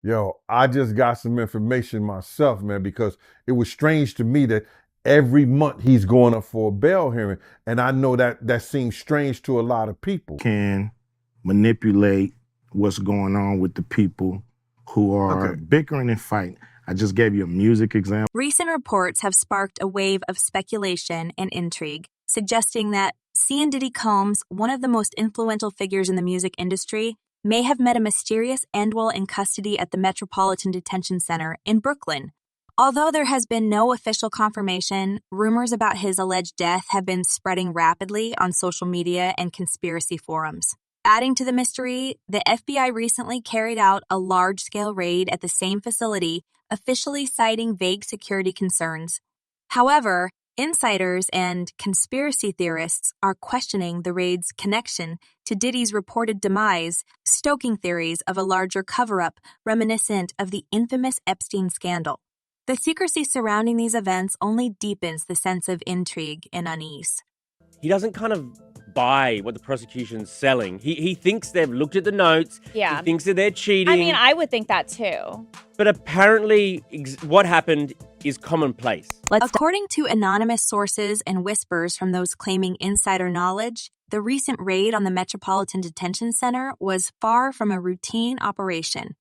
Yo, I just got some information myself, man, because it was strange to me that every month he's going up for a bail hearing. And I know that that seems strange to a lot of people. Can manipulate what's going on with the people who are Okay. bickering and fighting. I just gave you a music example. Recent reports have sparked a wave of speculation and intrigue, suggesting that C. and Diddy Combs, one of the most influential figures in the music industry, may have met a mysterious end while in custody at the Metropolitan Detention Center in Brooklyn. Although there has been no official confirmation, rumors about his alleged death have been spreading rapidly on social media and conspiracy forums. Adding to the mystery, the FBI recently carried out a large-scale raid at the same facility, officially citing vague security concerns. However, insiders and conspiracy theorists are questioning the raid's connection to Diddy's reported demise, stoking theories of a larger cover-up reminiscent of the infamous Epstein scandal. The secrecy surrounding these events only deepens the sense of intrigue and unease. He doesn't kind of buy what the prosecution's selling. He thinks they've looked at the notes. Yeah. He thinks that they're cheating. I mean, I would think that too. But apparently, what happened is commonplace. According to anonymous sources and whispers from those claiming insider knowledge, the recent raid on the Metropolitan Detention Center was far from a routine operation.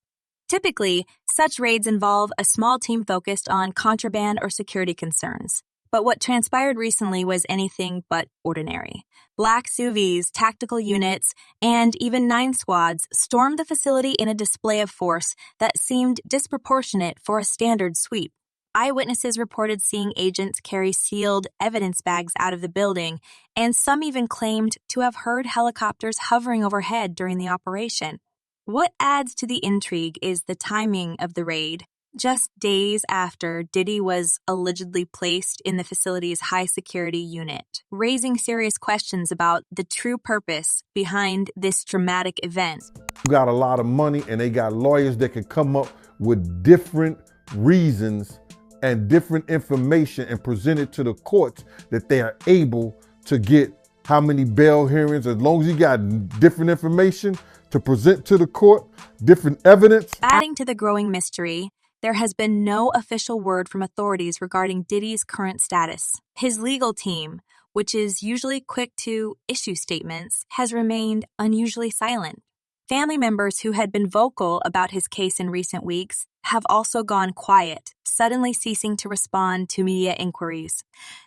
Typically, such raids involve a small team focused on contraband or security concerns. But what transpired recently was anything but ordinary. Black SUVs, tactical units, and even 9 squads stormed the facility in a display of force that seemed disproportionate for a standard sweep. Eyewitnesses reported seeing agents carry sealed evidence bags out of the building, and some even claimed to have heard helicopters hovering overhead during the operation. What adds to the intrigue is the timing of the raid. Just days after Diddy was allegedly placed in the facility's high-security unit, raising serious questions about the true purpose behind this dramatic event. You got a lot of money and they got lawyers that can come up with different reasons and different information and present it to the courts that they are able to get how many bail hearings, as long as you got different information to present to the court, different evidence. Adding to the growing mystery, there has been no official word from authorities regarding Diddy's current status. His legal team, which is usually quick to issue statements, has remained unusually silent. Family members who had been vocal about his case in recent weeks have also gone quiet, suddenly ceasing to respond to media inquiries.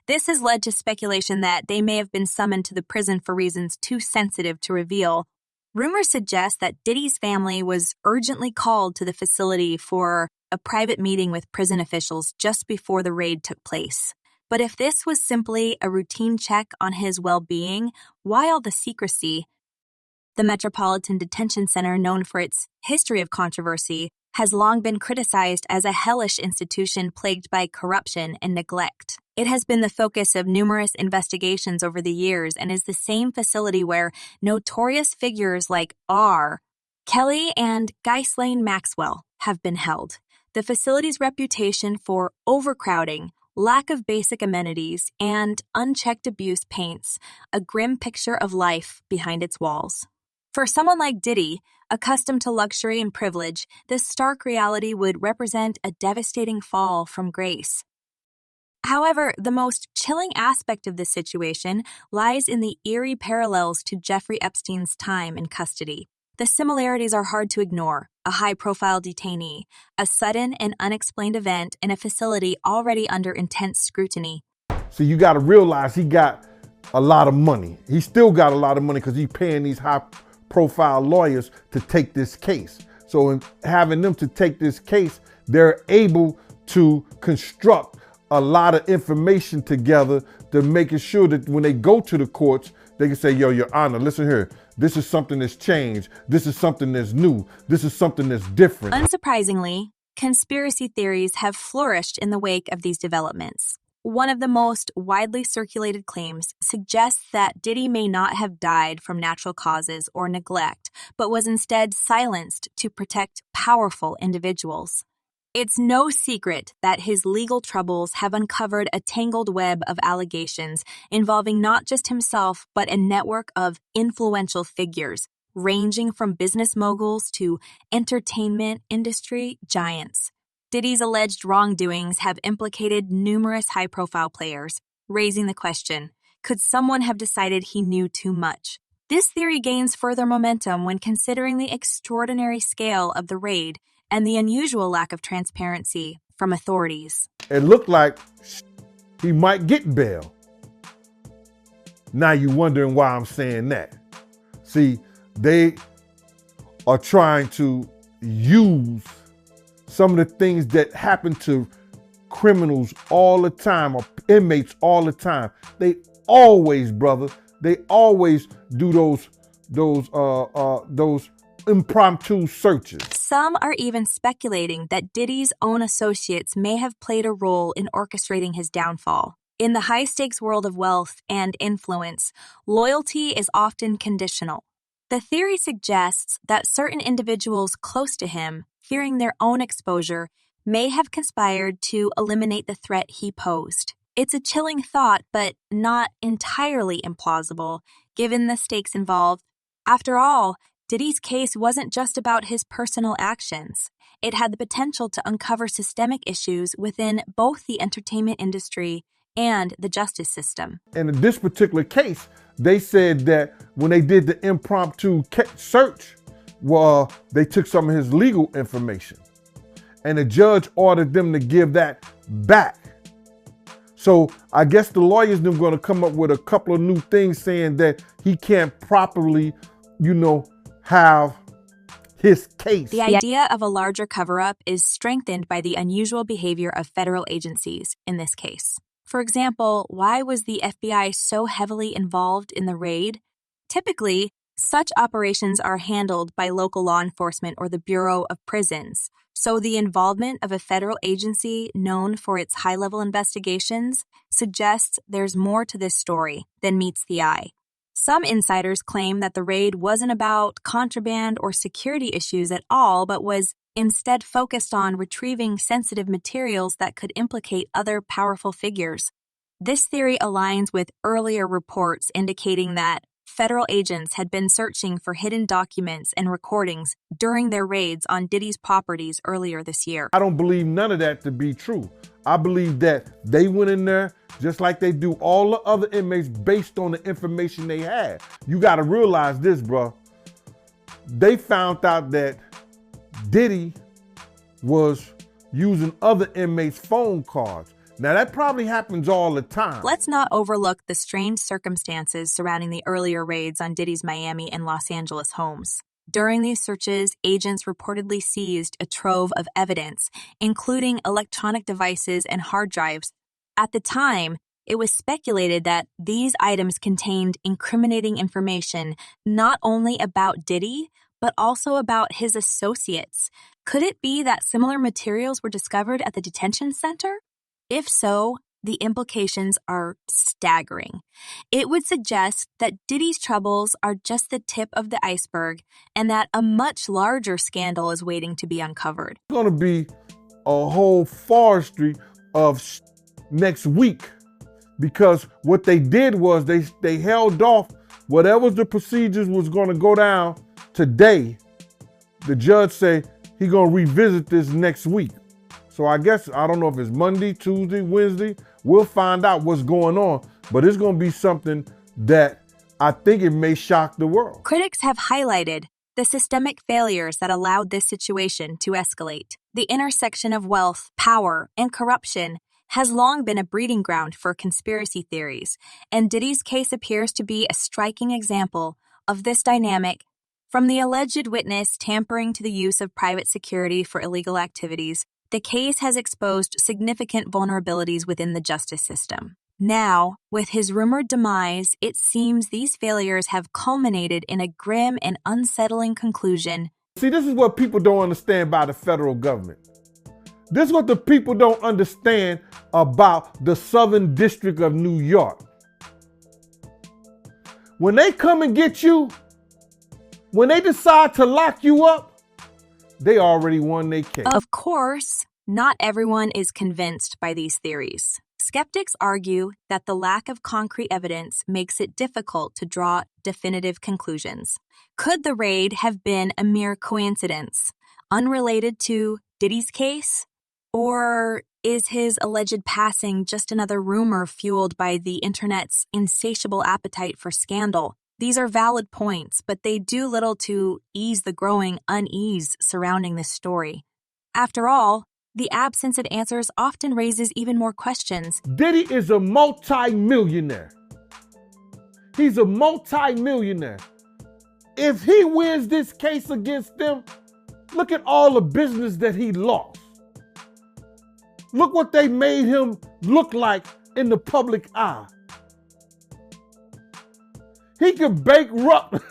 This has led to speculation that they may have been summoned to the prison for reasons too sensitive to reveal. Rumors suggest that Diddy's family was urgently called to the facility for a private meeting with prison officials just before the raid took place. But if this was simply a routine check on his well-being, why all the secrecy? The Metropolitan Detention Center, known for its history of controversy, has long been criticized as a hellish institution plagued by corruption and neglect. It has been the focus of numerous investigations over the years and is the same facility where notorious figures like R. Kelly and Ghislaine Maxwell have been held. The facility's reputation for overcrowding, lack of basic amenities, and unchecked abuse paints a grim picture of life behind its walls. For someone like Diddy, accustomed to luxury and privilege, this stark reality would represent a devastating fall from grace. However, the most chilling aspect of this situation lies in the eerie parallels to Jeffrey Epstein's time in custody. The similarities are hard to ignore: a high-profile detainee, a sudden and unexplained event in a facility already under intense scrutiny. So you got to realize he got a lot of money. He still got a lot of money because he's paying these high-profile lawyers to take this case. So in having them to take this case, they're able to construct a lot of information together to making sure that when they go to the courts, they can say, yo, Your Honor, listen here. This is something that's changed. This is something that's new. This is something that's different. Unsurprisingly, conspiracy theories have flourished in the wake of these developments. One of the most widely circulated claims suggests that Diddy may not have died from natural causes or neglect, but was instead silenced to protect powerful individuals. It's no secret that his legal troubles have uncovered a tangled web of allegations involving not just himself, but a network of influential figures, ranging from business moguls to entertainment industry giants. Diddy's alleged wrongdoings have implicated numerous high-profile players, raising the question, could someone have decided he knew too much? This theory gains further momentum when considering the extraordinary scale of the raid and the unusual lack of transparency from authorities. It looked like he might get bail. Now you're wondering why I'm saying that. See, they are trying to use some of the things that happen to criminals all the time, or inmates all the time. They always, brother, they always do those impromptu searches. Some are even speculating that Diddy's own associates may have played a role in orchestrating his downfall. In the high-stakes world of wealth and influence, loyalty is often conditional. The theory suggests that certain individuals close to him, fearing their own exposure, may have conspired to eliminate the threat he posed. It's a chilling thought, but not entirely implausible, given the stakes involved. After all, Diddy's case wasn't just about his personal actions. It had the potential to uncover systemic issues within both the entertainment industry and the justice system. And in this particular case, they said that when they did the impromptu search, they took some of his legal information. And the judge ordered them to give that back. So I guess the lawyers are going to come up with a couple of new things saying that he can't properly, have his case. The idea of a larger cover-up is strengthened by the unusual behavior of federal agencies in this case. For example, why was the FBI so heavily involved in the raid? Typically, such operations are handled by local law enforcement or the Bureau of Prisons, so the involvement of a federal agency known for its high-level investigations suggests there's more to this story than meets the eye. Some insiders claim that the raid wasn't about contraband or security issues at all, but was instead focused on retrieving sensitive materials that could implicate other powerful figures. This theory aligns with earlier reports indicating that federal agents had been searching for hidden documents and recordings during their raids on Diddy's properties earlier this year. I don't believe none of that to be true. I believe that they went in there just like they do all the other inmates based on the information they had. You got to realize this, bro. They found out that Diddy was using other inmates' phone cards. Now, that probably happens all the time. Let's not overlook the strange circumstances surrounding the earlier raids on Diddy's Miami and Los Angeles homes. During these searches, agents reportedly seized a trove of evidence, including electronic devices and hard drives. At the time, it was speculated that these items contained incriminating information not only about Diddy, but also about his associates. Could it be that similar materials were discovered at the detention center? If so, the implications are staggering. It would suggest that Diddy's troubles are just the tip of the iceberg and that a much larger scandal is waiting to be uncovered. It's going to be a whole forestry of next week, because what they did was they held off whatever the procedures was going to go down today. The judge said he's going to revisit this next week. So I guess, I don't know if it's Monday, Tuesday, Wednesday. We'll find out what's going on, but it's going to be something that I think it may shock the world. Critics have highlighted the systemic failures that allowed this situation to escalate. The intersection of wealth, power, and corruption has long been a breeding ground for conspiracy theories, and Diddy's case appears to be a striking example of this dynamic. From the alleged witness tampering to the use of private security for illegal activities, the case has exposed significant vulnerabilities within the justice system. Now, with his rumored demise, it seems these failures have culminated in a grim and unsettling conclusion. See, this is what people don't understand about the federal government. This is what the people don't understand about the Southern District of New York. When they come and get you, when they decide to lock you up, they already won their case. Of course, not everyone is convinced by these theories. Skeptics argue that the lack of concrete evidence makes it difficult to draw definitive conclusions. Could the raid have been a mere coincidence, unrelated to Diddy's case? Or is his alleged passing just another rumor fueled by the internet's insatiable appetite for scandal? These are valid points, but they do little to ease the growing unease surrounding this story. After all, the absence of answers often raises even more questions. Diddy is a multi-millionaire. He's a multi-millionaire. If he wins this case against them, look at all the business that he lost. Look what they made him look like in the public eye. He could bankrupt.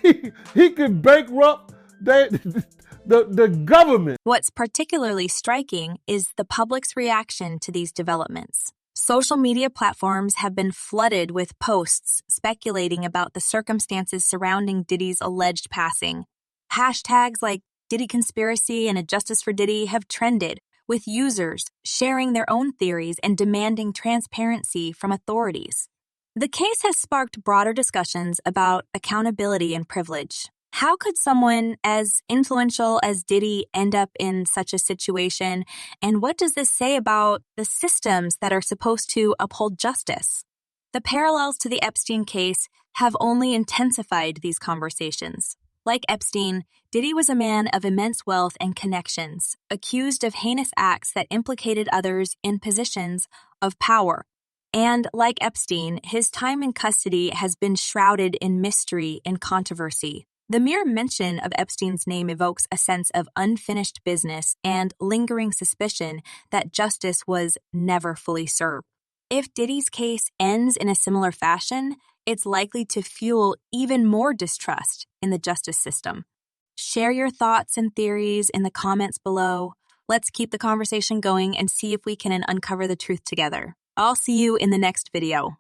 he could bankrupt the government. What's particularly striking is the public's reaction to these developments. Social media platforms have been flooded with posts speculating about the circumstances surrounding Diddy's alleged passing. Hashtags like Diddy Conspiracy and A Justice for Diddy have trended, with users sharing their own theories and demanding transparency from authorities. The case has sparked broader discussions about accountability and privilege. How could someone as influential as Diddy end up in such a situation? And what does this say about the systems that are supposed to uphold justice? The parallels to the Epstein case have only intensified these conversations. Like Epstein, Diddy was a man of immense wealth and connections, accused of heinous acts that implicated others in positions of power. And like Epstein, his time in custody has been shrouded in mystery and controversy. The mere mention of Epstein's name evokes a sense of unfinished business and lingering suspicion that justice was never fully served. If Diddy's case ends in a similar fashion, it's likely to fuel even more distrust in the justice system. Share your thoughts and theories in the comments below. Let's keep the conversation going and see if we can uncover the truth together. I'll see you in the next video.